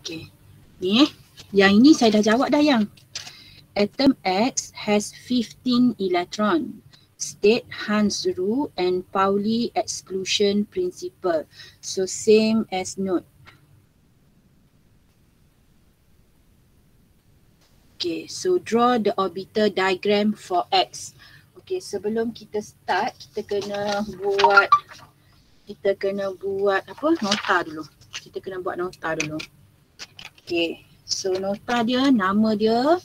Okay. Ni yang ini saya dah jawab dah yang. Atom X has 15 electron. State Hans rule and Pauli exclusion principle. So same as note. Okay, so draw the orbital diagram for X. Okay, sebelum kita start, kita kena buat apa? Nota dulu. Kita kena buat nota dulu. Okay, so nota dia, nama dia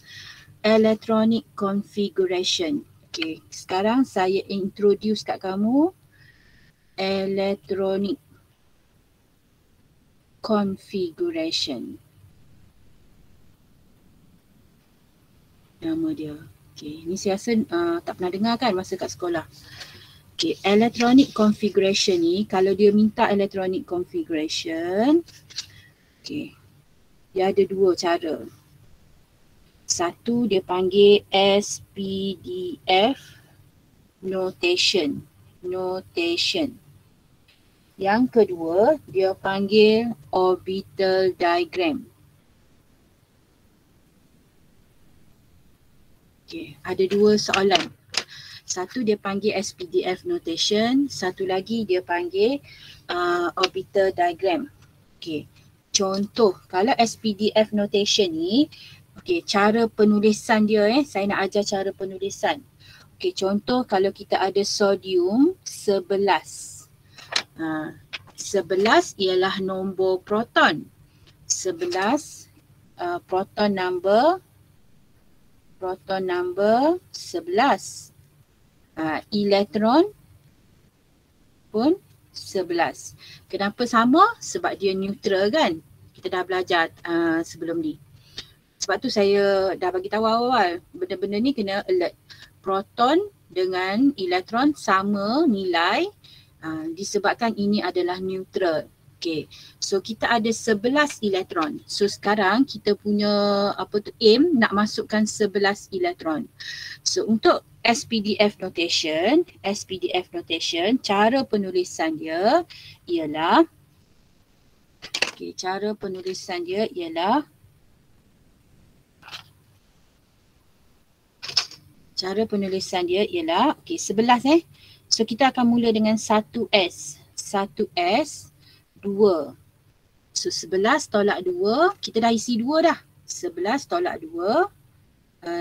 electronic configuration. Okay, sekarang saya introduce kat kamu electronic configuration. Nama dia. Okay, ni saya rasa tak pernah dengar kan masa kat sekolah. Okay, electronic configuration ni, kalau dia minta electronic configuration, okay, dia ada dua cara. Satu dia panggil SPDF notation. Yang kedua dia panggil orbital diagram. Okay, ada dua soalan. Satu dia panggil SPDF notation, satu lagi dia panggil orbital diagram. Okay, contoh kalau SPDF notation ni, okay, cara penulisan dia saya nak ajar cara penulisan. Okay, contoh kalau kita ada sodium 11. 11 ialah nombor proton. 11 proton number 11. Elektron pun 11. Kenapa sama? Sebab dia neutral kan? Kita dah belajar sebelum ni. Sebab tu saya dah bagi tahu awal, benda-benda ni kena alert. Proton dengan elektron sama nilai disebabkan ini adalah neutral. Okay, so kita ada 11 elektron. So sekarang kita punya aim nak masukkan 11 elektron. So untuk SPDF notation, cara penulisan dia ialah, okay, cara penulisan dia ialah, okay, 11 So kita akan mula dengan 1S. 1S 2. So 11 tolak 2, kita dah isi 2 dah. 11 tolak 2,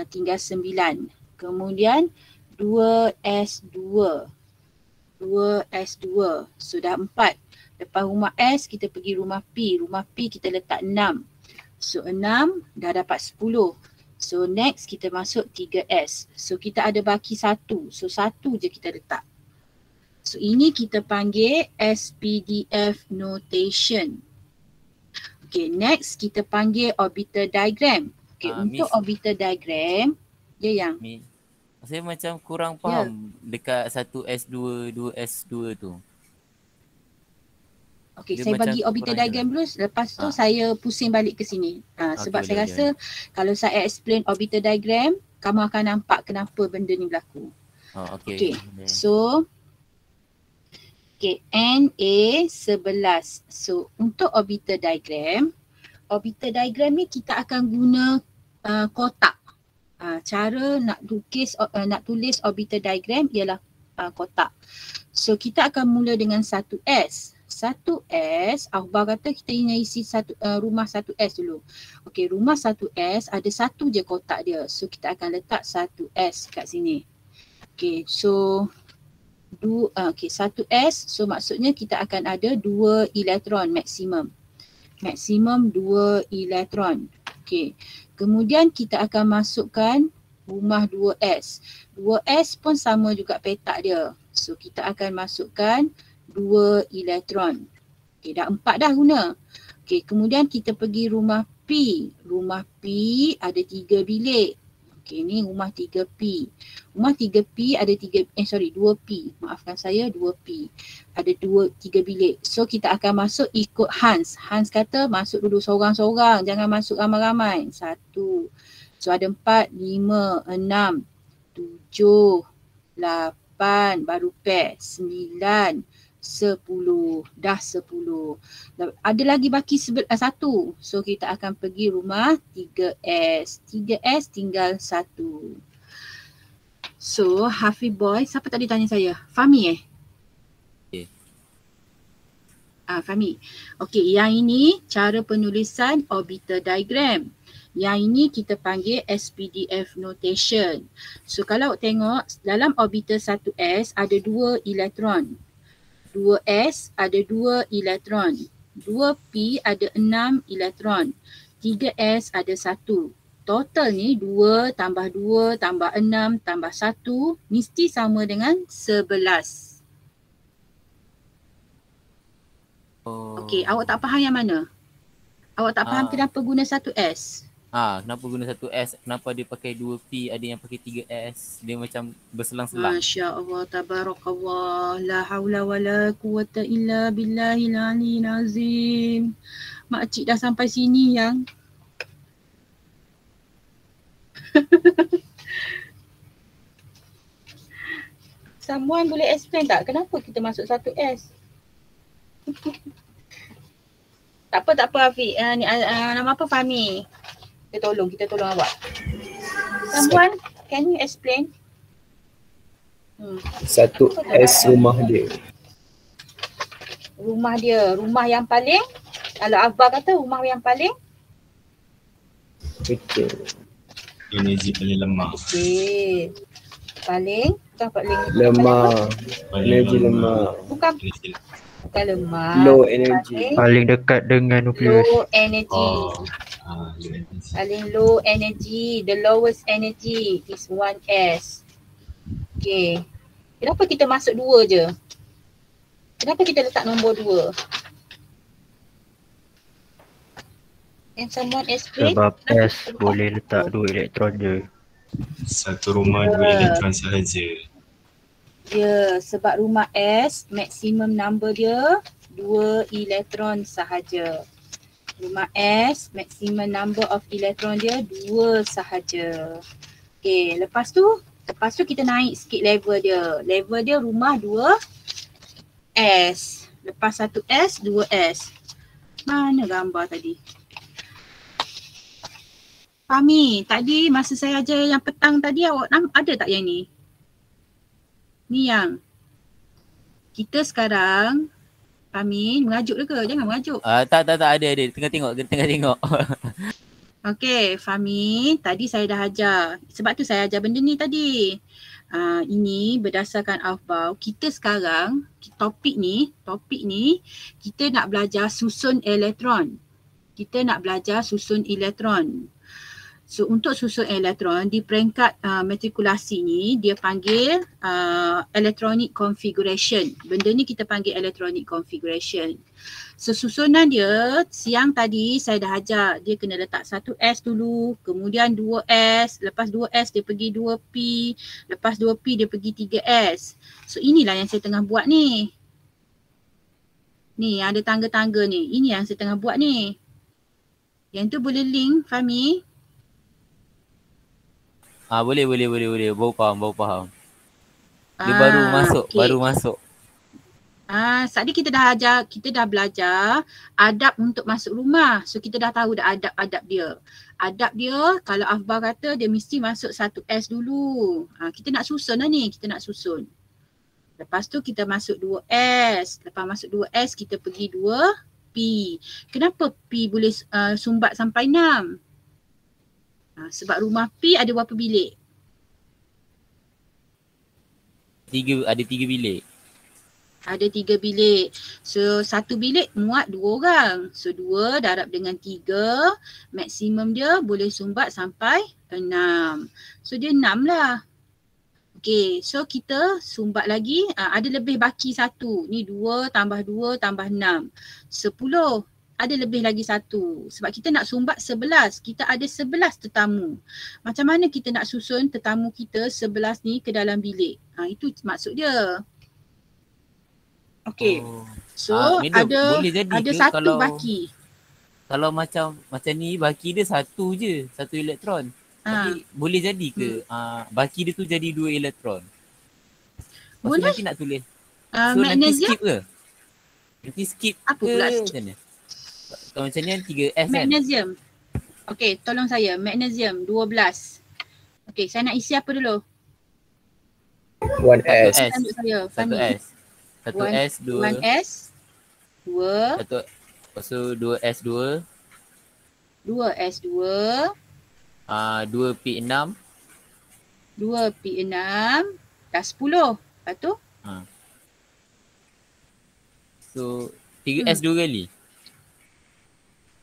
tinggal 9. Kemudian 2S2. 2S2, so dah 4. Lepas rumah S, kita pergi rumah P. Rumah P kita letak 6. So 6 dah dapat 10. So next kita masuk 3S. So kita ada baki 1. So 1 je kita letak. So ini kita panggil SPDF notation. Okay, next kita panggil orbital diagram. Okay, untuk Miss, orbital diagram, yang Miss, saya macam kurang faham dekat 1S2, 2S2 tu. Okay, Dia saya macam bagi orbital diagram dulu, lepas tu saya pusing balik ke sini. Sebab saya rasa kalau saya explain orbital diagram, kamu akan nampak kenapa benda ni berlaku. Okay, so okay, NA11. So untuk orbital diagram ni kita akan guna kotak. Cara nak tulis orbital diagram ialah kotak. So kita akan mula dengan 1S. 1S, Akhbar kata kita ingin isi rumah 1S dulu. Okay, rumah 1S ada satu je kotak dia. So kita akan letak 1S kat sini. Okay, so 1S, so maksudnya kita akan ada 2 elektron maksimum. Maksimum 2 elektron. Okay, kemudian kita akan masukkan rumah 2S. 2S pun sama juga petak dia. So kita akan masukkan 2 elektron. Okay, dah 4 dah guna. Okay, kemudian kita pergi rumah P. Rumah P ada 3 bilik. Okay, ni rumah 3P. Rumah 3P ada 2P. Maafkan saya, 2P. Ada 3 bilik. So kita akan masuk ikut Hans. Hans kata masuk dulu seorang-seorang. Jangan masuk ramai-ramai. 1. So ada 4, 5, 6, 7, 8. Baru pair. 9, 10. Dah 10. Ada lagi baki satu. So kita akan pergi rumah 3S. 3S tinggal 1. So Hafiz boy, siapa tadi tanya saya? Fahmi Okay. Fahmi. Okey, yang ini cara penulisan orbital diagram. Yang ini kita panggil SPDF notation. So kalau tengok dalam orbital 1S ada 2 elektron. 2S ada 2 elektron. 2P ada 6 elektron. 3S ada 1. Total ni 2 tambah 2 tambah 6 tambah 1 mesti sama dengan 11. Okey, awak tak faham yang mana? Awak tak faham kenapa guna 1S? Kenapa guna 1S? Kenapa dia pakai 2P, ada yang pakai 3S? Dia macam berselang-selang. Masya Allah, tabarakallah, la haula wa la quwata illa billahil aliyyil azim. Makcik dah sampai sini yang. Someone boleh explain tak kenapa kita masuk 1S? Tak apa Hafiz. Nama apa Fahmi? Kita tolong awak. Someone, can you explain? 1S rumah dia. Rumah yang paling, kalau Akbar kata rumah yang paling Betul. Energi paling lemah. okey. Paling Lemah. Energi lemah. Bukan lemah. Low energy. Paling dekat dengan nukleus. Low energy. Energi. Paling low energy, the lowest energy is 1S. Okay. Kenapa kita masuk 2 je? Kenapa kita letak nombor 2? Can someone explain? Sebab S boleh letak 2 elektron je. Satu rumah 2 elektron sahaja. Ya, sebab rumah S maksimum number dia 2 elektron sahaja. Rumah S maximum number of electron dia 2 sahaja. Okay, lepas tu kita naik sikit level dia. Level dia rumah 2S. Lepas 1S, 2S. Mana gambar tadi? Fahmi, tadi masa saya ajar yang petang tadi awak ada tak yang ni? Ni yang kita sekarang, Fahmi, mengajuk ke? Jangan mengajuk. Tak ada. Tengah tengok. Okey, Fahmi, tadi saya dah ajar. Sebab tu saya ajar benda ni tadi. Ini berdasarkan Aufbau. Kita sekarang, topik ni, kita nak belajar susun elektron. So untuk susun elektron di peringkat matrikulasi ni dia panggil electronic configuration. Benda ni kita panggil electronic configuration. So susunan dia siang tadi saya dah ajar, dia kena letak 1S dulu, kemudian 2S, lepas 2S dia pergi 2P, lepas 2P dia pergi 3S. So inilah yang saya tengah buat ni. Ni ada tangga-tangga ni. Ini yang saya tengah buat ni. Yang tu boleh link, Fahmi? Boleh. Baru faham. Dia baru masuk. Tadi kita dah belajar adab untuk masuk rumah. So kita dah tahu dah adab dia. Adab dia kalau Afbar kata dia mesti masuk 1S dulu. Kita nak susun lah ni, Lepas tu kita masuk 2S. Lepas masuk 2S kita pergi 2P. Kenapa P boleh sumbat sampai 6? Sebab rumah P ada berapa bilik? Ada 3 bilik. Ada 3 bilik. So 1 bilik muat 2 orang. So 2 darab dengan 3. Maksimum dia boleh sumbat sampai 6. So dia 6 lah. Okay, so kita sumbat lagi. Ada lebih baki 1. Ni 2 tambah 2 tambah 6. 10. Ada lebih lagi 1. Sebab kita nak sumbat 11. Kita ada 11 tetamu. Macam mana kita nak susun tetamu kita 11 ni ke dalam bilik? Itu maksud dia. Okay. So ada 1 baki. Kalau macam ni baki dia 1 je. 1 elektron. Tapi boleh jadi ke baki dia tu jadi 2 elektron? Lepas tu nanti nak tulis. So nanti skip ke? Nanti skip Apa ke pula macam mana? Kalau macam ni kan 3S kan? Magnesium. Okey, tolong saya. Magnesium 12. Okey, saya nak isi apa dulu? 1S. S. Untuk saya, Satu Fani. S. Satu S, 2. 1S, 2, Satu, lepas tu 2S2. 2S2, 2P6. 2P6, dah 10. Lepas tu? So 3S 2 kali.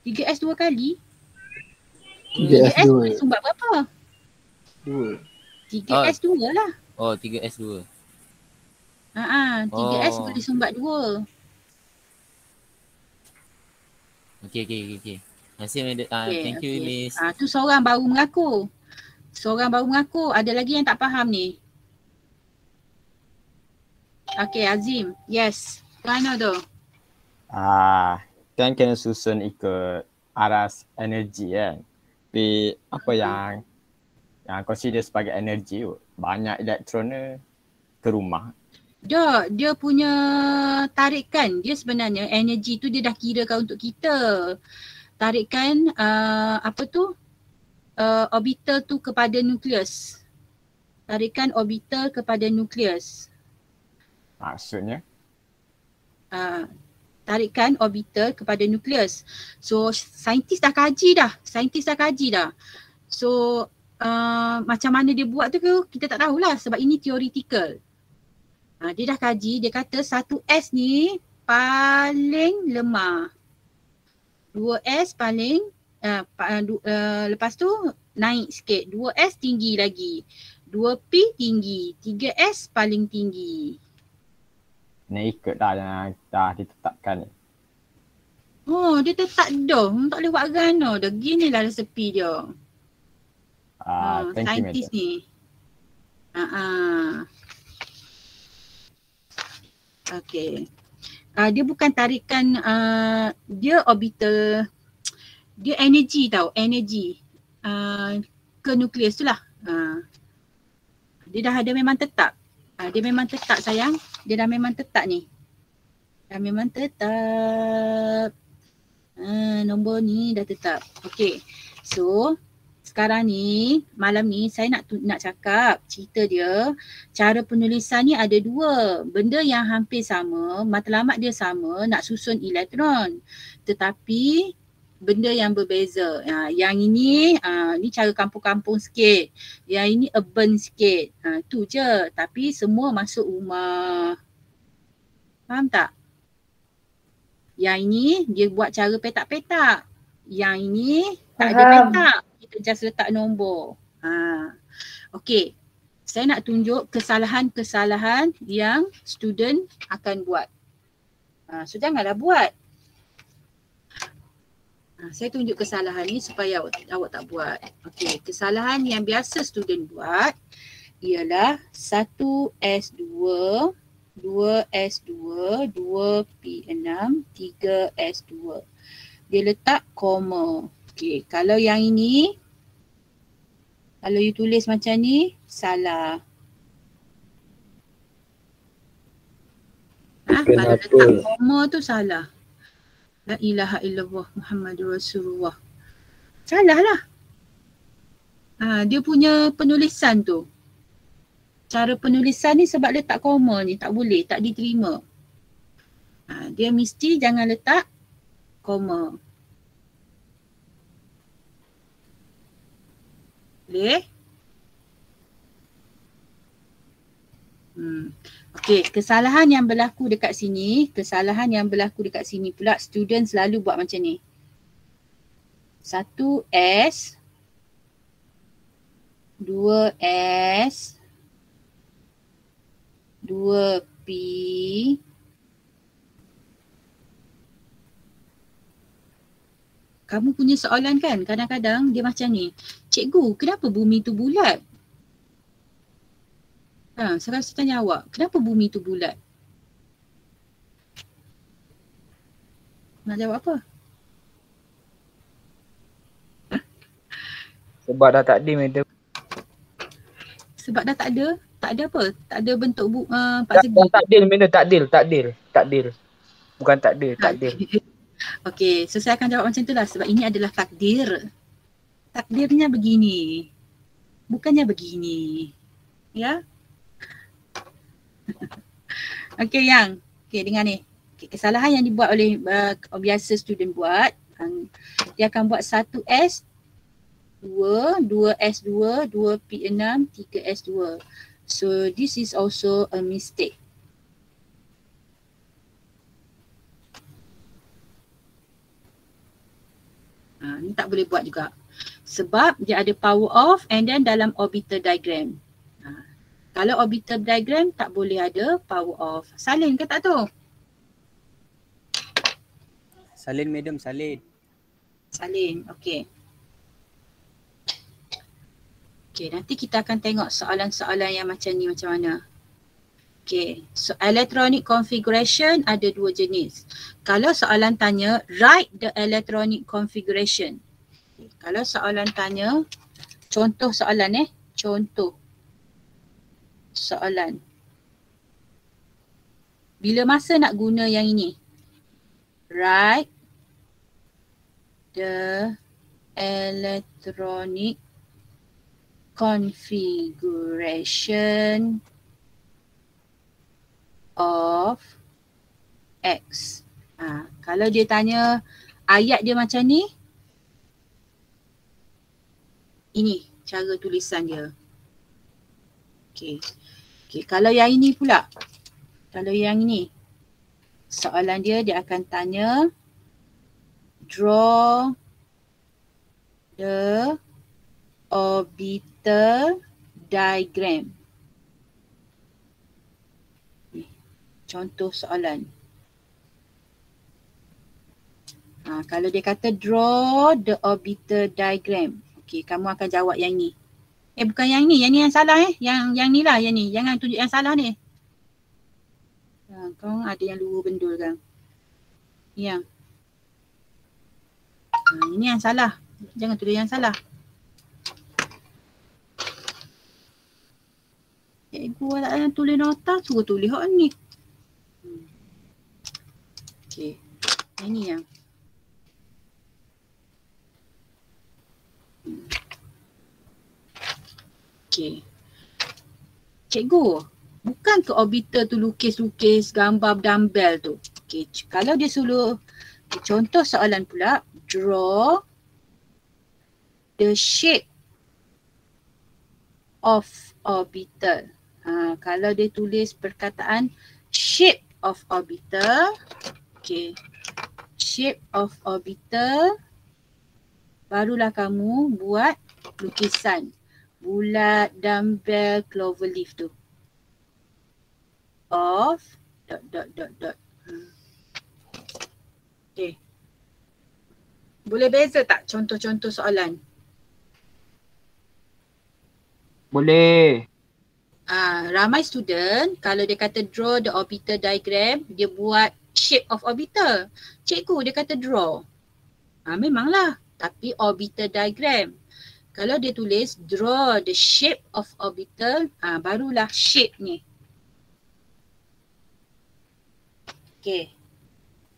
3S 2 kali? 3S 3S 2. boleh sumbat berapa? 2. 3S 2 lah. Oh 3S2. 3S Oh. boleh sumbat 2. Okay. Terima kasih Madam. Thank you okey. Miss. Tu seorang baru mengaku. Ada lagi yang tak faham ni. Okay, Azim. Yes. Mana tu? Kan kena susun ikut aras energi kan. Tapi apa yang consider sebagai energi tu, banyak elektron ke rumah. Dia punya tarikan, dia sebenarnya energi tu dia dah kirakan untuk kita. Tarikan orbital tu kepada nukleus. Tarikan orbital kepada nukleus. Maksudnya? Tarikan orbital kepada nukleus. So saintis dah kaji dah. So macam mana dia buat tu kita tak tahulah sebab ini theoretical. Dia dah kaji, dia kata 1S ni paling lemah. 2S paling lepas tu naik sikit. 2S tinggi lagi. 2P tinggi. 3S paling tinggi. Ni ikut dah yang dah ditetapkan ni. Oh, dia tetap dah. Tak boleh buat gana dah. Ginilah resepi dia. Thank you saintis Madam. ni. Okay. Dia bukan tarikan, dia orbital, dia energi tau, energi ke nukleus tu lah. Dia dah ada memang tetap. Dia memang tetap sayang, dia dah memang tetap ni. Dah memang tetap. Nombor ni dah tetap. Okay, so sekarang ni, malam ni saya nak cakap cerita dia. Cara penulisan ni ada dua. Benda yang hampir sama, matlamat dia sama, nak susun elektron. Tetapi benda yang berbeza. Yang ini, ni cara kampung-kampung sikit. Yang ini urban sikit. Tu je. Tapi semua masuk rumah. Faham tak? Yang ini dia buat cara petak-petak. Yang ini tak ada petak. Kita just letak nombor. Okay. Saya nak tunjuk kesalahan-kesalahan yang student akan buat. So janganlah buat. Saya tunjuk kesalahan ni supaya awak tak buat. Okay. Kesalahan yang biasa student buat ialah 1S2, 2S2, 2P6, 3S2. Dia letak koma. Okay. Kalau yang ini, kalau you tulis macam ni, salah. Kalau letak koma tu salah. La ilaha illallah Muhammadur Rasulullah. Salah lah. Dia punya penulisan tu. Cara penulisan ni sebab letak koma ni tak boleh, tak diterima. Dia mesti jangan letak koma. Boleh? Okey, kesalahan yang berlaku dekat sini pula student selalu buat macam ni. 1S, 2S, 2P, kamu punya soalan kan kadang-kadang dia macam ni. Cikgu, kenapa bumi tu bulat? Saya rasa tanya awak, kenapa bumi tu bulat? Nak jawab apa? Sebab dah tak ada madam. Sebab dah tak ada? Tak ada apa? Tak ada bentuk pak segi? Takdil madam, takdil. Bukan takdir, takdir. Okey, so saya akan jawab macam itulah sebab ini adalah takdir. Takdirnya begini. Bukannya begini. Ya? Okey yang. Okey dengar ni. Okay, kesalahan yang dibuat oleh biasa student buat, dia akan buat 1S 2, 2S2, 2P6, 3S2. So this is also a mistake. Ni tak boleh buat juga. Sebab dia ada power off and then dalam orbital diagram. Kalau orbital diagram tak boleh ada power off. Salin ke tak tu? Salin madam, salin. Salin, okey. Okey, nanti kita akan tengok soalan-soalan yang macam ni macam mana. Okey, so electronic configuration ada dua jenis. Kalau soalan tanya, write the electronic configuration. Okay, kalau soalan tanya, contoh soalan contoh soalan. Bila masa nak guna yang ini? Write the electronic configuration of X. Kalau dia tanya ayat dia macam ni, ini cara tulisan dia. Okey. Okey, kalau yang ini pula. Kalau yang ini, soalan dia akan tanya draw the orbital diagram. Contoh soalan. Kalau dia kata draw the orbital diagram. Okey, kamu akan jawab yang ni. Bukan yang ni yang salah Yang ni lah yang ni. Jangan tunjuk yang salah ni. Kau ada yang luar bendul kan. Yang. Ini yang salah. Jangan tulis yang salah. Cikgu tak ada tulis nota, suruh tulis hak ni. Okey. Ini yang. Okey. Cikgu, bukan ke orbital tu lukis-lukis gambar dumbbell tu. Okey, kalau dia suruh contoh soalan pula, draw the shape of orbital. Kalau dia tulis perkataan shape of orbital, okey, shape of orbital, barulah kamu buat lukisan bulat dumbbell cloverleaf tu. Of dot. Okay. Boleh beza tak contoh-contoh soalan? Boleh. Ramai student kalau dia kata draw the orbital diagram, dia buat shape of orbital. Cikgu dia kata draw. Memanglah, tapi orbital diagram. Kalau dia tulis draw the shape of orbital, barulah shape ni. Okay.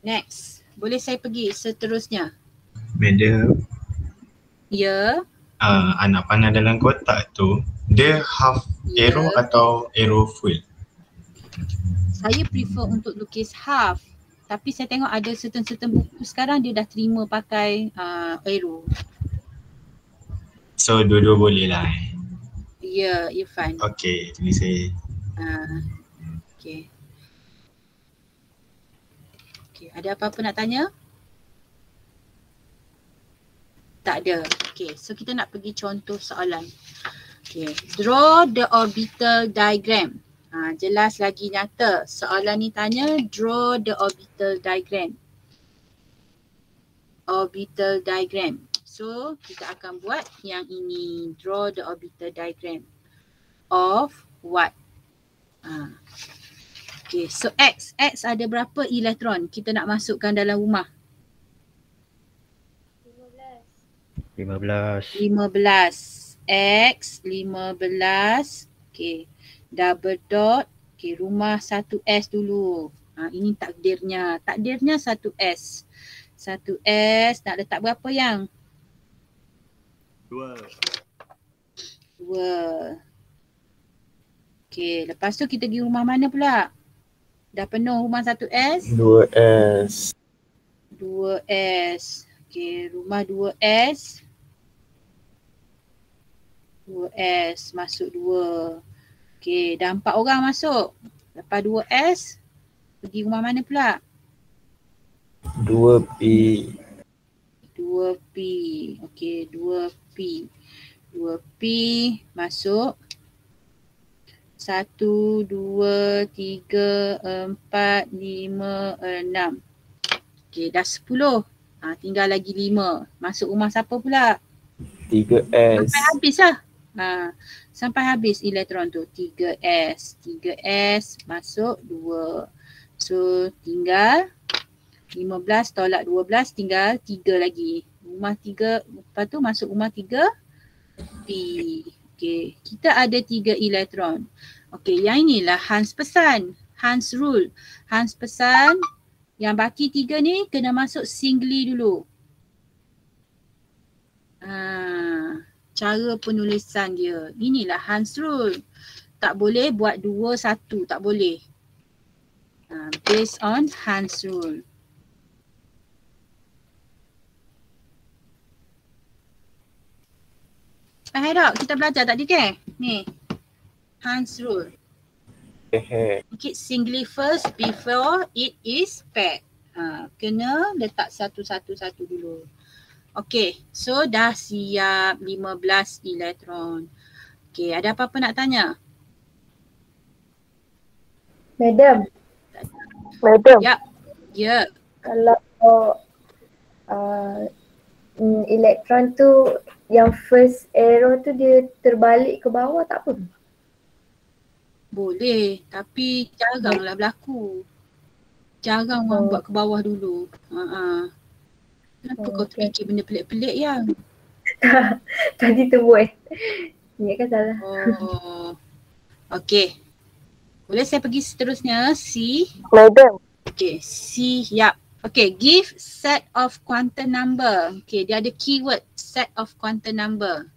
Next. Boleh saya pergi seterusnya? Madam. Ya. Anak panah dalam kotak tu, dia half arrow atau arrow full? Saya prefer untuk lukis half. Tapi saya tengok ada certain buku sekarang dia dah terima pakai arrow. So dua-dua boleh lah Ya, Irfan. Okay, tulis saya. Okay. Okay, ada apa-apa nak tanya? Tak ada. Okay, so kita nak pergi contoh soalan. Okay, draw the orbital diagram. Jelas lagi nyata. Soalan ni tanya draw the orbital diagram. Orbital diagram. So, kita akan buat yang ini. Draw the orbital diagram. Of what? Okay, so X ada berapa elektron kita nak masukkan dalam rumah? 15. X 15. Okay, double dot. Okay, rumah 1S dulu. Ini takdirnya. Takdirnya 1s. 1s nak letak berapa yang? 2. 2. Okey, lepas tu kita pergi rumah mana pula? Dah penuh rumah 1s? 2S. 2s. Okey, rumah 2s. 2s masuk 2. Okey, dah 4 orang masuk. Lepas 2s, pergi rumah mana pula? 2P. 2p. Okey, 2p. 2p masuk. 1, 2, 3, 4, 5, 6. Okey, dah 10. Tinggal lagi 5. Masuk rumah siapa pula? 3S. Sampai habis lah. Sampai habis elektron tu. 3s. 3s masuk 2. So tinggal 15 tolak 12 tinggal 3 lagi. Rumah 3, lepas tu masuk rumah 3p. Okey, kita ada 3 elektron. Okey, yang inilah Hans pesan. Hans rule. Hans pesan yang baki 3 ni kena masuk singly dulu. Cara penulisan dia. Inilah Hans rule. Tak boleh buat 2, 1. Tak boleh. Based on Hans rule. Faham tak? Kita belajar tadi ke? Ni. Hans rule. Make it singly first before it is paired. Kena letak satu-satu dulu. Okay, so dah siap 15 elektron. Okay, ada apa-apa nak tanya? Madam. Ya. Ya. Kalau elektron tu yang first arrow tu dia terbalik ke bawah tak apa? Boleh, tapi jaranglah berlaku. Jarang orang buat ke bawah dulu. Kenapa kau terfikir benda pelik-pelik yang? Tadi tu buat. Ingatkan salah. Okay. Boleh saya pergi seterusnya? C. Madam. Okay, C. Yap. Okay, give set of quantum number. Okay, dia ada keyword set of quantum number.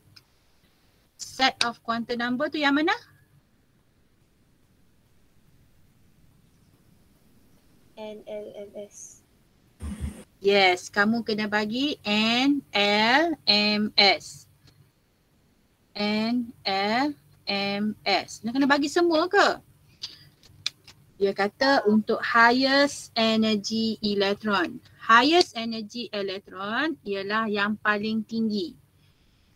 Set of quantum number tu yang mana? NLMS. Yes, kamu kena bagi NLMS. NLMS. Nak kena bagi semua ke? Dia kata untuk highest energy electron. Highest energy electron ialah yang paling tinggi.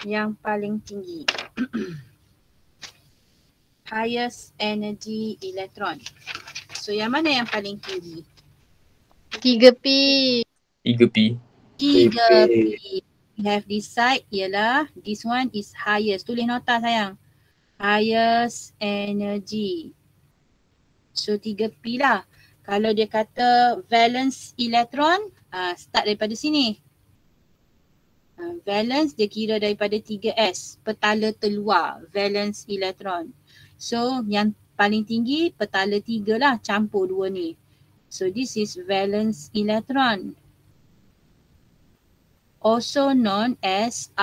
Yang paling tinggi. Highest energy electron. So yang mana yang paling tinggi? 3p. 3P. 3p. We have decide ialah this one is highest. Tulis nota sayang. Highest energy. So 3p lah. Kalau dia kata valence electron, start daripada sini. Valence dia kira daripada 3s. Petala terluar. Valence electron. So yang paling tinggi petala 3 lah. Campur dua ni. So this is valence electron. Also known as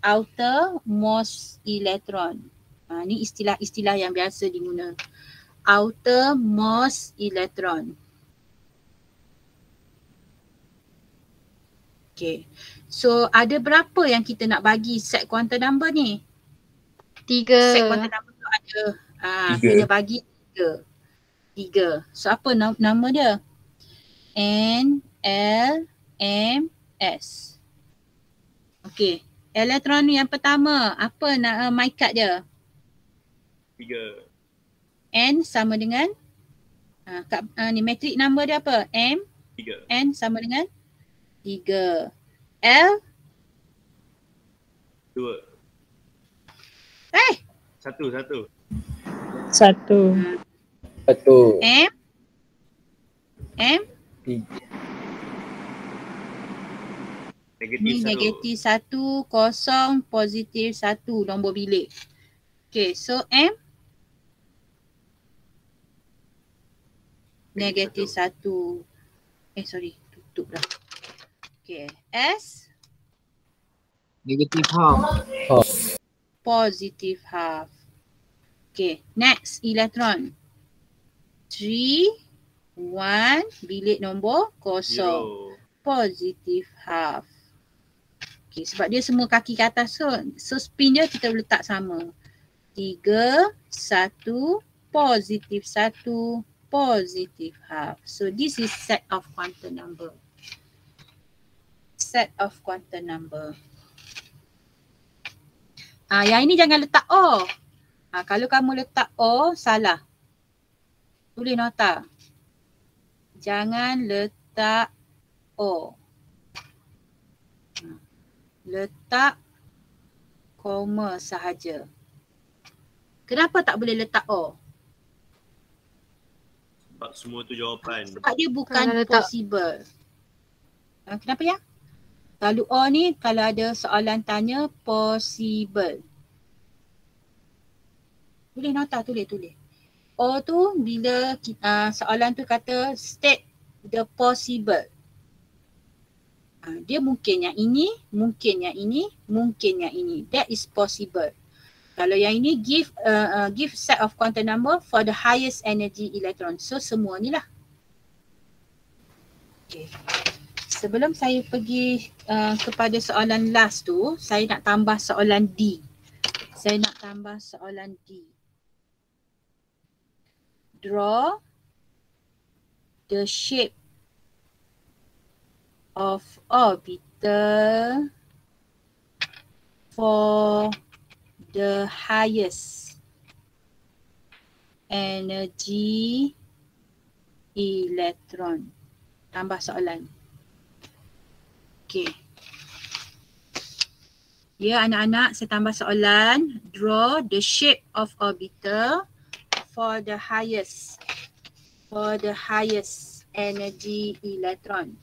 outermost electron. Ni istilah-istilah yang biasa diguna. Outermost electron. Okay. So ada berapa yang kita nak bagi set quantum number ni? 3. Set quantum number tu ada. Kena bagi 3. 3. So apa nama dia? NLMS. Okay. Elektron yang pertama, apa my card dia? 3. N sama dengan ni matrix number dia apa? M? 3. N sama dengan 3. L? 2. 1. M? M? Ni negatif 1, kosong, positif 1 nombor bilik. Okay, so M? negatif 1. Tutup dah. Okay, S Negative half. positive half. Okay, next electron. 3, 1, bilik nombor kosong. Positive half. Okay, sebab dia semua kaki ke atas, so spin dia kita letak sama. 3, 1, positive 1, positive half. So this is set of quantum number. Set of quantum number. Yang ini jangan letak O. Kalau kamu letak O, salah. Tulis nota. Jangan letak O. Letak koma sahaja. Kenapa tak boleh letak O? Sebab semua tu jawapan. Sebab dia bukan possible. Kenapa ya? Kalau O ni, kalau ada soalan tanya possible. Tulis nota, tulis. O tu bila soalan tu kata state the possible. Dia mungkin yang ini, mungkin yang ini, mungkin yang ini. That is possible. Kalau yang ini give set of quantum number for the highest energy electron. So semua ni lah. Okay. Sebelum saya pergi kepada soalan last tu, saya nak tambah soalan D. Draw the shape of orbital for the highest energy electron. Tambah soalan. Okay. Ya anak-anak, saya tambah soalan. Draw the shape of orbital for the highest energy electron.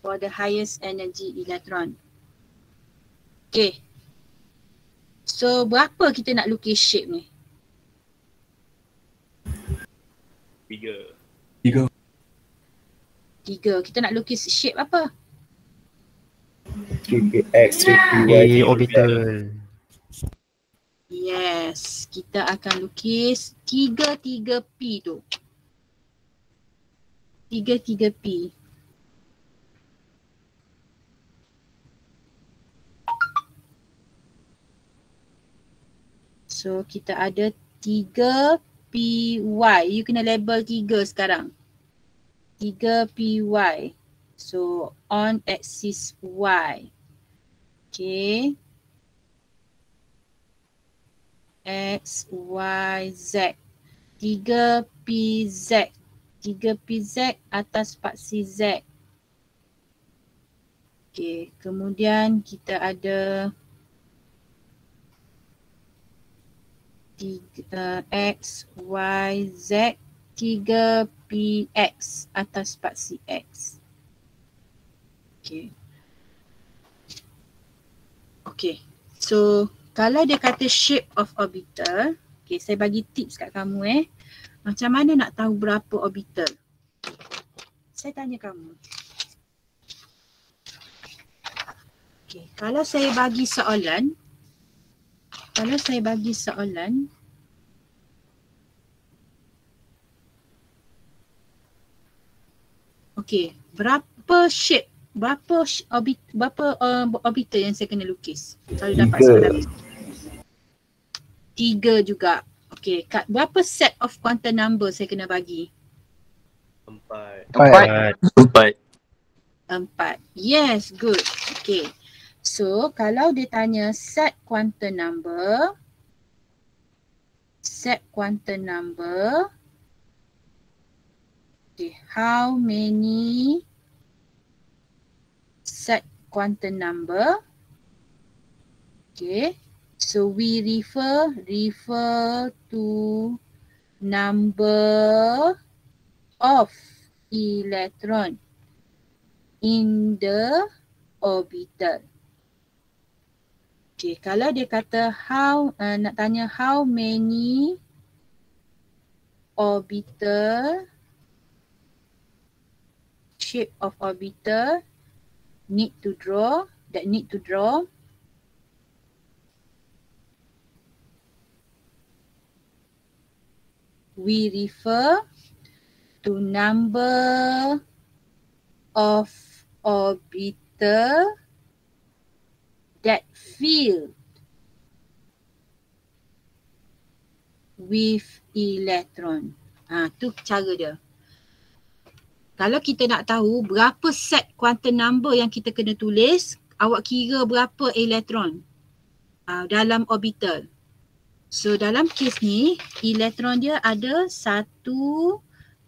For the highest energy electron. Okay. So berapa kita nak lukis shape ni? 3. Kita nak lukis shape apa? 3x, 3y, orbital. Yes, kita akan lukis 3-3p tu. 3-3p. So kita ada 3py. You kena label 3 sekarang. 3py. So on axis y. Okay. X, Y, Z. 3pz. 3pz atas spaksi Z. Okay. Kemudian kita ada X, Y, Z. 3px atas spaksi X. Okay. So kalau dia kata shape of orbital, okay, saya bagi tips kat kamu macam mana nak tahu berapa orbital? Saya tanya kamu. Okay, kalau saya bagi soalan, okay, berapa shape, berapa orbital yang saya kena lukis? Kalau dapat soalan 3 juga. Okay, berapa set of quantum number saya kena bagi? 4. Yes, good. Okay. So, kalau dia tanya set quantum number. Okay, how many set quantum number? Okay. So we refer to number of electron in the orbital. Okay, kalau dia kata nak tanya how many orbital shape of orbital need to draw, we refer to number of orbital that filled with electron. Tu cara dia. Kalau kita nak tahu berapa set quantum number yang kita kena tulis, awak kira berapa elektron dalam orbital. So dalam kes ni, elektron dia ada 1, 2,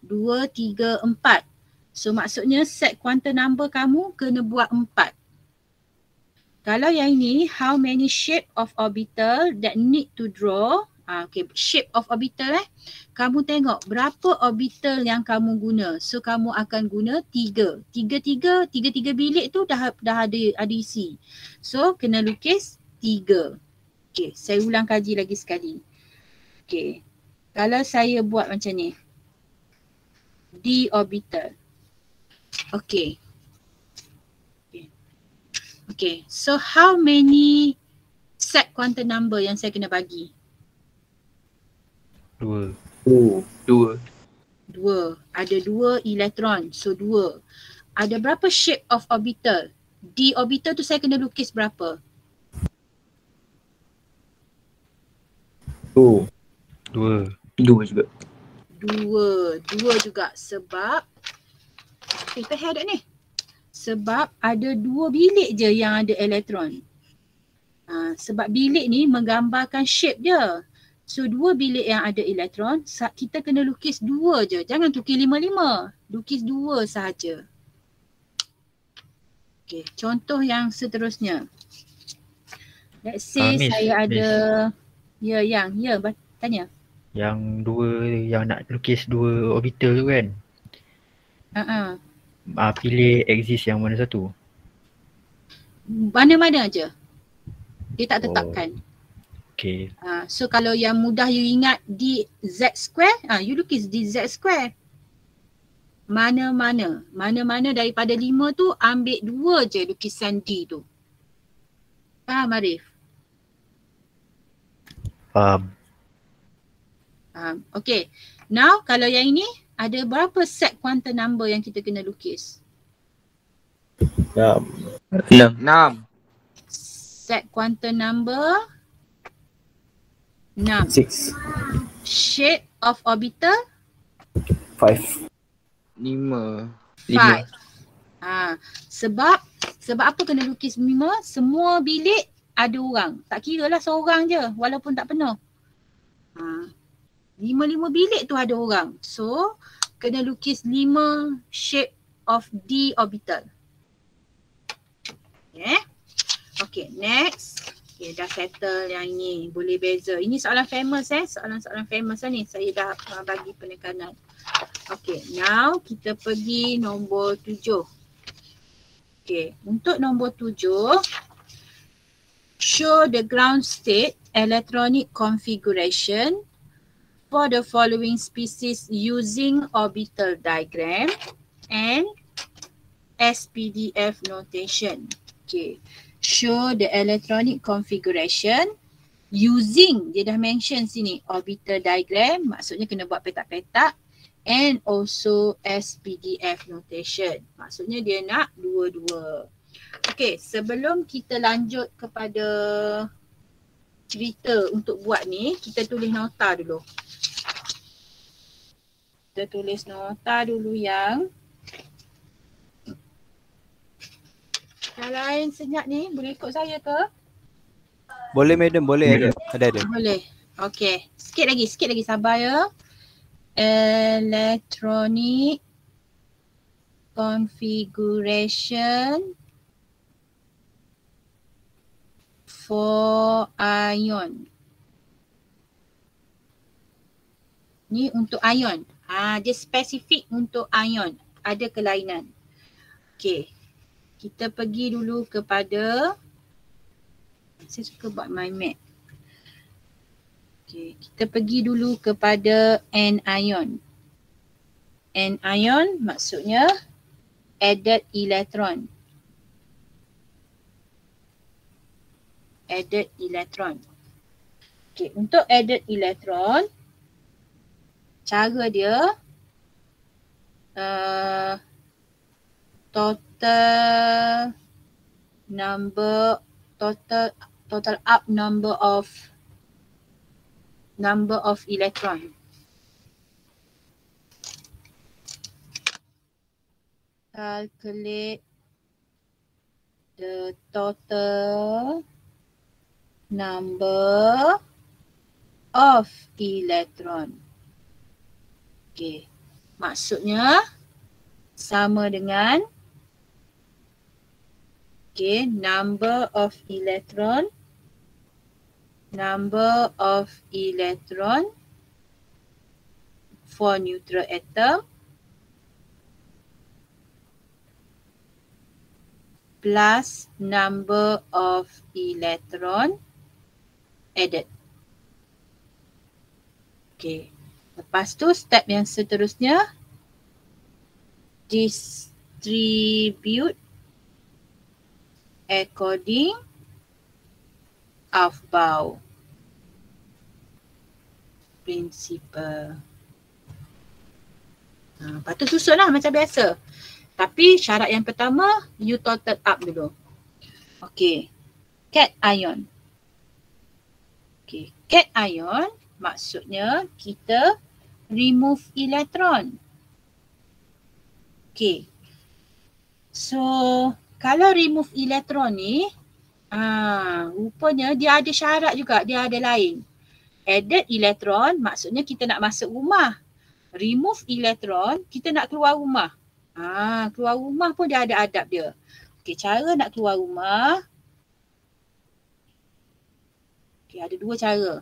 3, 4. So maksudnya set quantum number kamu kena buat 4. Kalau yang ini, how many shape of orbital that need to draw. Okay, shape of orbital kamu tengok berapa orbital yang kamu guna. So kamu akan guna 3. 3 bilik tu dah ada isi. So kena lukis 3. Okay, saya ulang kaji lagi sekali. Okay, kalau saya buat macam ni. D orbital. Okay. Okay, so how many set quantum number yang saya kena bagi? 2. Ada 2 elektron, so 2. Ada berapa shape of orbital? D orbital tu saya kena lukis berapa? 2 juga. 2 juga sebab kita head ni. Sebab ada 2 bilik je yang ada elektron. Sebab bilik ni menggambarkan shape dia. So 2 bilik yang ada elektron, kita kena lukis 2 je. Jangan lukis 5-5. Lukis 2 sahaja. Okay, contoh yang seterusnya. Let's say saya ada... tanya. Yang 2, yang nak lukis 2 orbital tu kan? Pilih axis yang mana satu? Mana-mana je. Dia tak tetapkan. Okay. So kalau yang mudah you ingat dz square, you lukis dz square. Mana-mana daripada 5 tu ambil 2 je lukisan D tu. Faham Arif? Faham. Okay. Now kalau yang ini ada berapa set quantum number yang kita kena lukis? 6. Set quantum number 6. Shape of orbital? 5. 5. Sebab apa kena lukis 5? Semua bilik ada orang. Tak kira lah seorang je walaupun tak penuh. 5 bilik tu ada orang. So kena lukis 5 shape of D orbital. Okay, next. Okay, dah settle yang ini. Boleh beza. Ini soalan famous soalan-soalan famous ni. Saya dah bagi penekanan. Okay, now kita pergi nombor 7. Okay, untuk nombor 7. Show the ground state electronic configuration for the following species using orbital diagram and SPDF notation. Okay. Show the electronic configuration using, dia dah mention sini, orbital diagram, maksudnya kena buat petak-petak, and also SPDF notation, maksudnya dia nak dua-dua. Okay, sebelum kita lanjut kepada cerita untuk buat ni, kita tulis nota dulu. Kita tulis nota dulu yang lain senyap ni, boleh ikut saya ke? Boleh madam, boleh ada. Boleh. Okay. Sikit lagi sabar ya. Electronic configuration for ion. Ni untuk ion. Dia spesifik untuk ion. Ada kelainan. Okay. Kita pergi dulu kepada, saya suka buat mind map. Okay, kita pergi dulu kepada anion. Anion maksudnya added electron. Added electron. Okay, untuk added electron, cara dia total up number of electron. Calculate the total number of electron. Okay, maksudnya sama dengan number of electron for neutral atom plus number of electron added. Okay. Lepas tu step yang seterusnya, distribute according Aufbau principle. Lepas tu susun lah macam biasa. Tapi syarat yang pertama, you total up dulu. Okay. Cation. Okay. Cation maksudnya kita remove electron. Okay. So, kalau remove electron ni, rupanya dia ada syarat juga, dia ada lain. Added electron maksudnya kita nak masuk rumah. Remove electron, kita nak keluar rumah. Keluar rumah pun dia ada adab dia. Okay, cara nak keluar rumah. Okay, ada dua cara.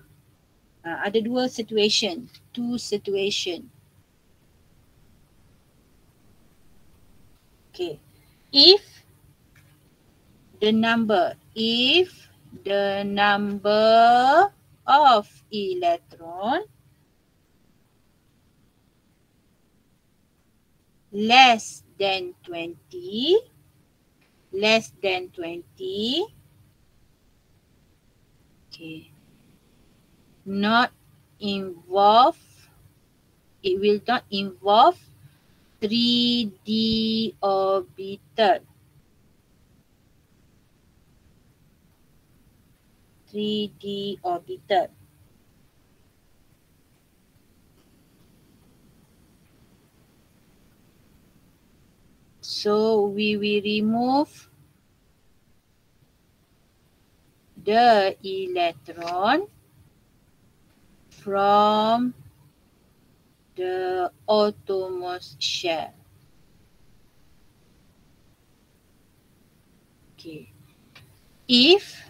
Ada dua situation. Two situation. Okay. If the number of electron less than 20, okay, not involve, it will not involve 3D orbital. 3D orbital. So we will remove the electron from the outermost shell. Okay. If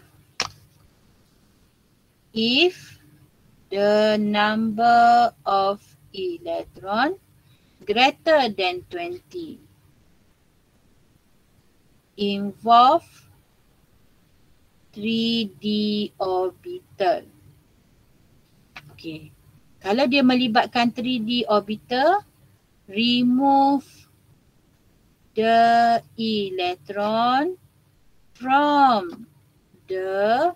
the number of electron greater than 20 involve 3D orbital. Okay. Kalau dia melibatkan 3D orbital, remove the electron from the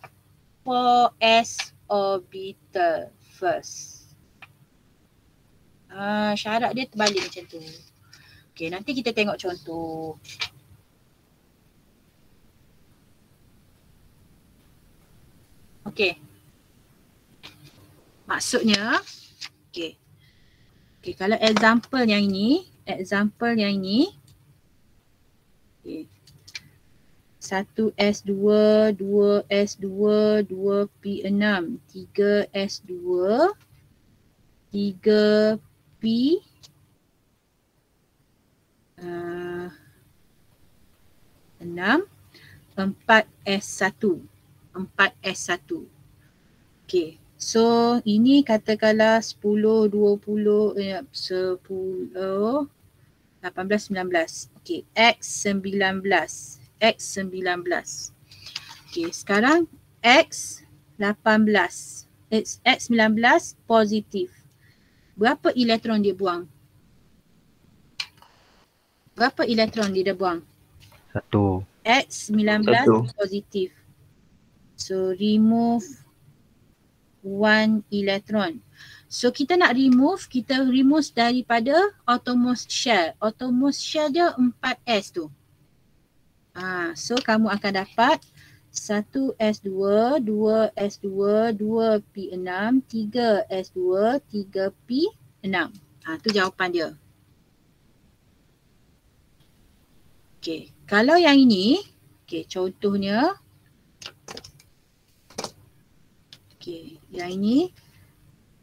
4s orbital first. Syarat dia terbalik macam tu. Okay, nanti kita tengok contoh. Okay. Maksudnya, okay, kalau example yang ini, okay, 1s2, 2s2, 2p6, 3s2, 3p, 6, 4s1, 4s1. Okay. So ini katakanlah 10, 20, 10, 18, 19. Okay, X19. Okay, sekarang X18. X19 positif. Berapa elektron dia buang? Berapa elektron dia dah buang? 1. X19 positif. So remove 1 electron. So kita nak remove, kita remove daripada outermost shell. Outermost shell dia 4s tu. So kamu akan dapat 1s2, 2s2, 2p6, 3s2, 3p6. Tu jawapan dia. Okay, kalau yang ini, okay, contohnya, okay, yang ini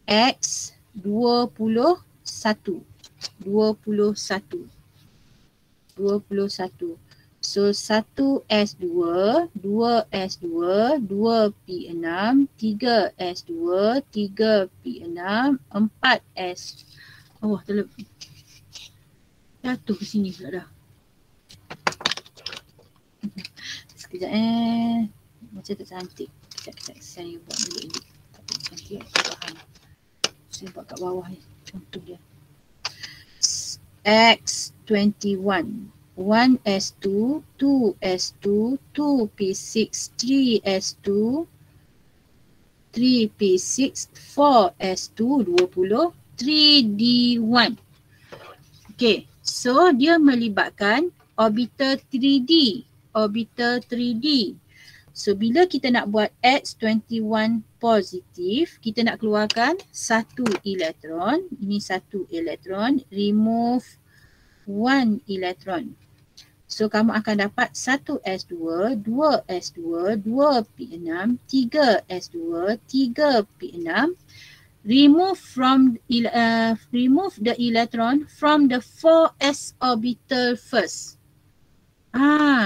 X21. 21. So 1S2, 2S2, 2P6, 3S2, 3P6, 4S. Oh, terlebih. Jatuh ke sini pula dah. Sekejap macam tak cantik. Sekejap saya buat dulu ini. Tak cantik, tak faham. Saya buat kat bawah ni. Contoh dia. X21. 1S2, 2S2, 2P6, 3S2, 3P6, 4S2, 20, 3D1. Okay, so dia melibatkan orbital 3D. Orbital 3D. So bila kita nak buat X21 positif, kita nak keluarkan 1 elektron. Ini 1 elektron. Remove 1 elektron. So kamu akan dapat 1s2, 2s2, 2p6, 3s2, 3p6. Remove the electron from the 4s orbital first.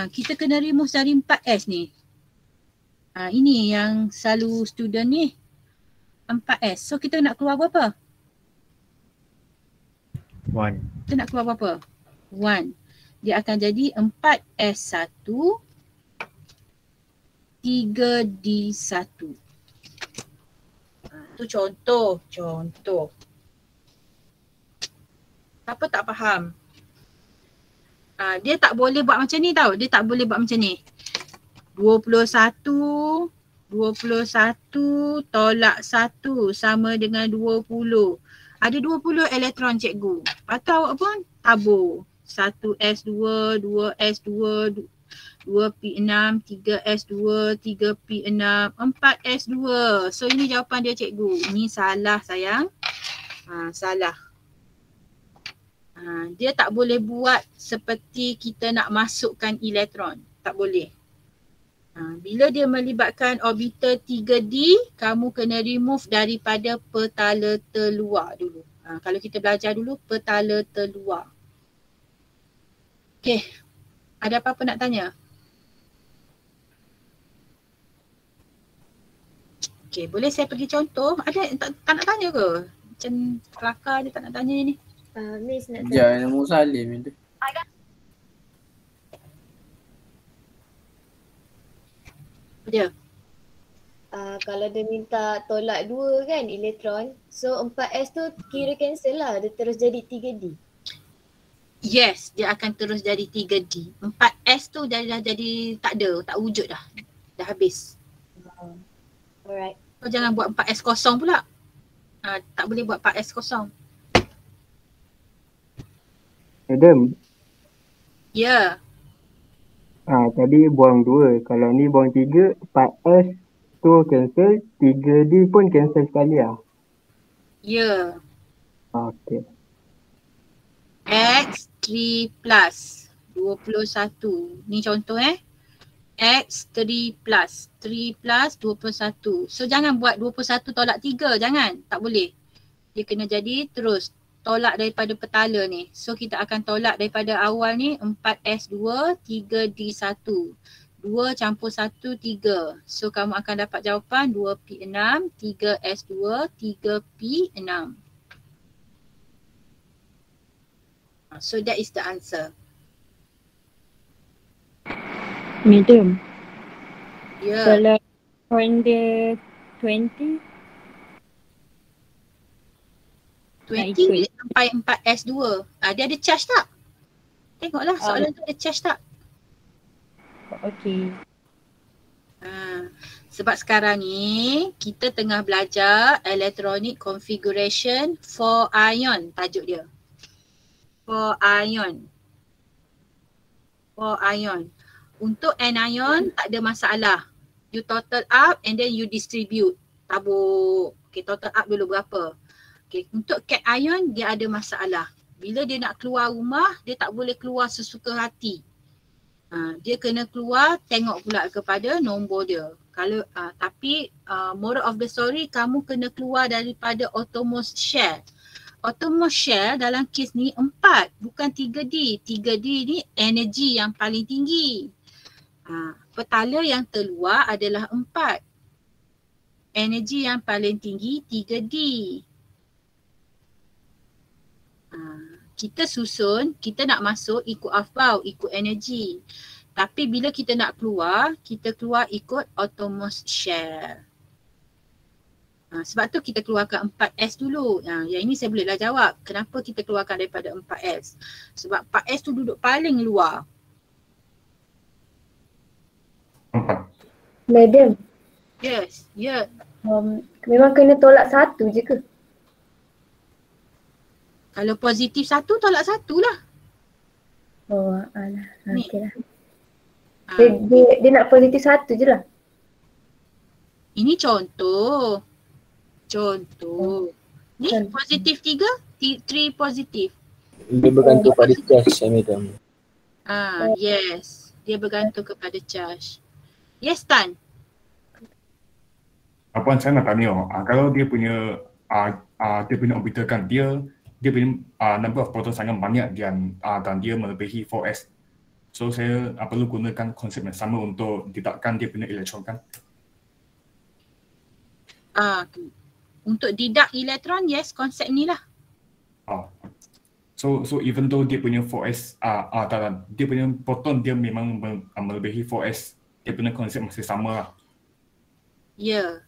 Kita kena remove dari 4s ni. Ini yang selalu student ni. 4s. So kita nak keluar berapa? 1. Kita nak keluar berapa? 1. Dia akan jadi 4S1, 3D1. Tu contoh. Siapa tak faham? Dia tak boleh buat macam ni tau. Dia tak boleh buat macam ni. 21 tolak 1 sama dengan 20. Ada 20 elektron cikgu. Lepas tu awak pun tabur. 1S2, 2S2, 2P6, 3S2, 3P6, 4S2. So ini jawapan dia cikgu. Ini salah sayang. Salah. Dia tak boleh buat seperti kita nak masukkan elektron. Tak boleh. Bila dia melibatkan orbital 3D, kamu kena remove daripada petala terluar dulu. Kalau kita belajar dulu petala terluar. Okey. Ada apa-apa nak tanya? Okey, boleh saya pergi contoh? Ada tak nak tanya ke? Macam kelakar dia tak nak tanya ni. Miss nak tanya. Jangan nama Salim itu. Dia. Kalau dia minta tolak 2 kan elektron, so 4S tu kira cancel lah, dia terus jadi 3D. Yes, dia akan terus jadi 3D. 4S tu dah jadi tak ada, tak wujud dah. Dah habis. Alright. Kau jangan buat 4S kosong pula. Tak boleh buat 4S kosong. Adam. Ya. Tadi buang 2. Kalau ni buang 3, 4S tu cancel, 3D pun cancel sekali lah. Ya. Okay. X3 plus 21. Ni contoh X3 plus 3 plus 21. So jangan buat 21 tolak 3. Jangan. Tak boleh. Dia kena jadi terus tolak daripada petala ni. So kita akan tolak daripada awal ni 4S2, 3D1. 2 campur 1, 3. So kamu akan dapat jawapan 2P6, 3S2, 3P6. So that is the answer. Madam. Ya. Kalau on the 20 sampai 4S2. Dia ada charge tak? Tengoklah soalan tu ada charge tak? Okay. Sebab sekarang ni kita tengah belajar electronic configuration for ion, tajuk dia. For ion. For ion. Untuk anion tak ada masalah. You total up and then you distribute. Tabuk. Okay, total up dulu berapa. Okay, untuk cation dia ada masalah. Bila dia nak keluar rumah, dia tak boleh keluar sesuka hati. Dia kena keluar, tengok pula kepada nombor dia. Kalau tapi moral of the story, kamu kena keluar daripada outermost shell. Outermost shell dalam kes ni 4, bukan 3D. 3D ni energi yang paling tinggi. Petala yang terluar adalah 4. Energi yang paling tinggi 3D. Kita susun, kita nak masuk ikut Aufbau, ikut energi. Tapi bila kita nak keluar, kita keluar ikut outermost shell. Sebab tu kita keluarkan 4S dulu. Yang ini saya bolehlah jawab. Kenapa kita keluarkan daripada 4S? Sebab 4S tu duduk paling luar. Madam. Yes, ya. Memang kena tolak satu je ke? Kalau positif 1, tolak 1 lah. Oh, alah. Okey lah. Dia nak positif 1 je lah. Ini contoh. Contoh. Ni positif 3, 3 positif. Dia bergantung pada charge, madam. Yes. Dia bergantung kepada charge. Yes, Tan. Puan, saya nak tanya, kalau dia punya orbital kan, dia punya number of proton sangat banyak dan dia melebihi 4S. So saya perlu gunakan konsep yang sama untuk didakkan dia punya elektron kan? Untuk didak elektron, yes, konsep ni lah. So even though dia punya 4S, dia punya proton dia memang melebihi 4S, dia punya konsep masih sama lah. Ya.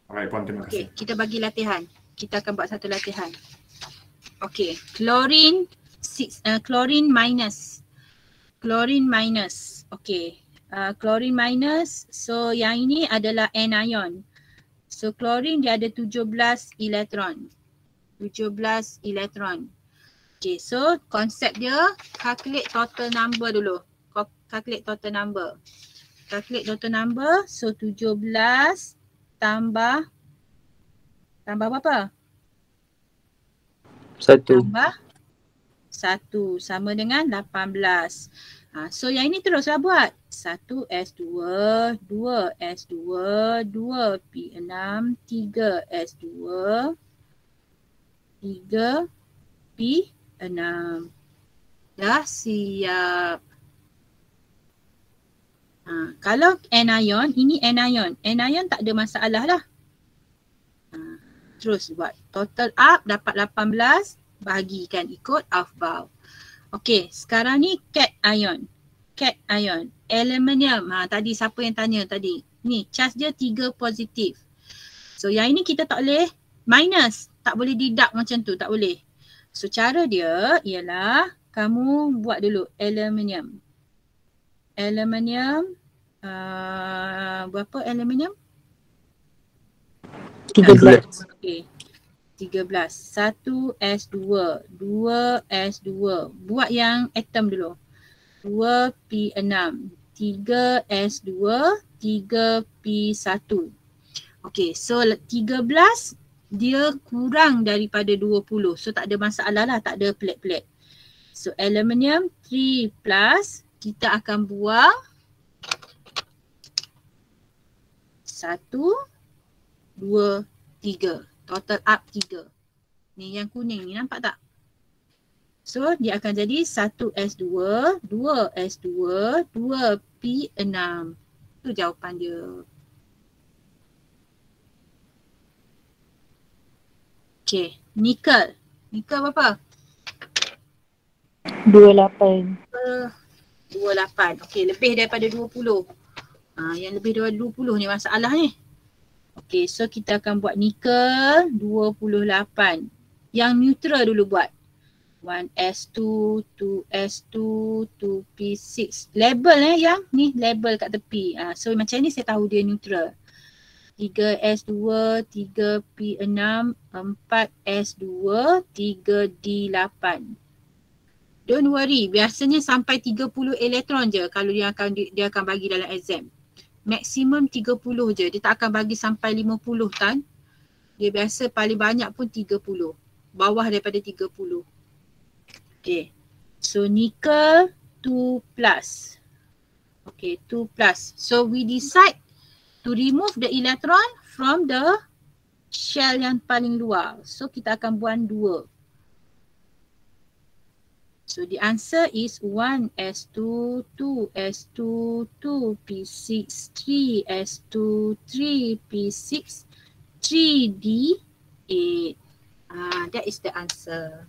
Alright, Puan, terima kasih. Okay, kita bagi latihan. Kita akan buat satu latihan. Okay, chlorine minus. Chlorine minus. Okay, chlorine minus. So yang ini adalah anion. So chlorine dia ada 17 elektron. 17 elektron. Okay, so konsep dia calculate total number dulu. Calculate total number. Calculate total number. So 17 tambah berapa? 1. Tambah 1 sama dengan 18. So yang ini teruslah buat. 1S2, 2S2, 2P6, 3S2, 3P6. Dah siap. Kalau anion, ini anion. Anion tak ada masalah lah. Terus buat total up dapat 18, bahagikan ikut Aufbau. Okey, sekarang ni cation. Cation. Aluminium. Tadi siapa yang tanya tadi? Ni, charge dia 3 positif. So yang ini kita tak boleh minus. Tak boleh deduct macam tu, tak boleh. So cara dia ialah kamu buat dulu aluminium. Aluminium. Berapa aluminium? 13. Okay. 13. 1S2. 2S2. Buat yang atom dulu. 2P6. 3S2. 3P1. Okay. So 13 dia kurang daripada 20. So tak ada masalah lah. Tak ada pelik-pelik. So aluminium 3 plus. Kita akan buang 1, 2, 3. Total up 3. Ni yang kuning ni, nampak tak? So dia akan jadi 1S2, 2S2, 2P6. Itu jawapan dia. Okay, nikel. Nikel berapa? 28. 28. Okay, lebih daripada 20. Yang lebih daripada 20 ni masalah ni. Okay, so kita akan buat nikel 28. Yang neutral dulu buat. 1s2, 2s2, 2p6. Label yang ni label kat tepi. So macam ni saya tahu dia neutral. 3s2, 3p6, 4s2, 3d8. Don't worry, biasanya sampai 30 elektron je kalau dia akan bagi dalam exam. Maksimum 30 je, dia tak akan bagi sampai 50 kan. Dia biasa paling banyak pun 30. Bawah daripada 30. Okay. So nickel 2+. Okay, 2+. So we decide to remove the electron from the shell yang paling luar. So kita akan buang 2. So the answer is 1s2, 2s2, 2p6, 3s2, 3p6, 3d8. That is the answer.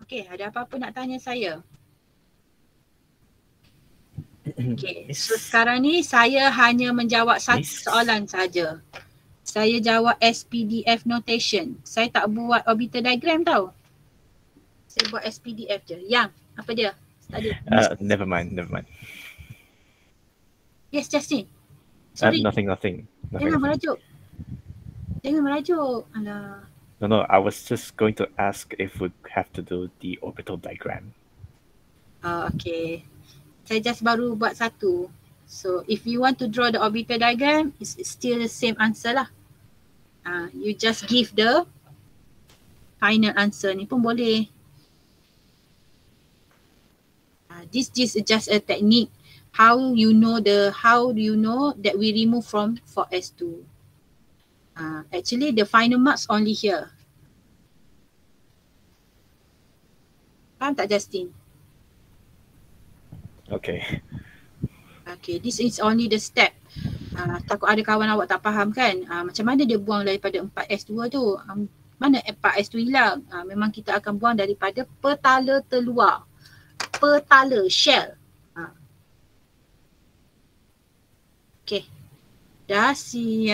Okay, ada apa-apa nak tanya saya? Okay, so sekarang ni saya hanya menjawab satu soalan saja. Saya jawab SPDF notation. Saya tak buat orbital diagram tau. Saya buat SPDF je. Yang, apa dia? Tadi. Never mind. Yes, Justin. Sorry. Nothing. Jangan merajuk. Alah. No, I was just going to ask if we have to do the orbital diagram. Okay. Saya just baru buat satu. So if you want to draw the orbital diagram, it's still the same answer lah. You just give the final answer ni pun boleh. This is just a technique. How do you know that we remove from 4s2? Actually the final marks only here. Faham tak Justin? Okay, this is only the step. Takut ada kawan awak tak faham kan? Macam mana dia buang daripada 4s2 tu? Mana 4s2 hilang? Memang kita akan buang daripada petala terluar. Petala, shell. Okay. Dah siap.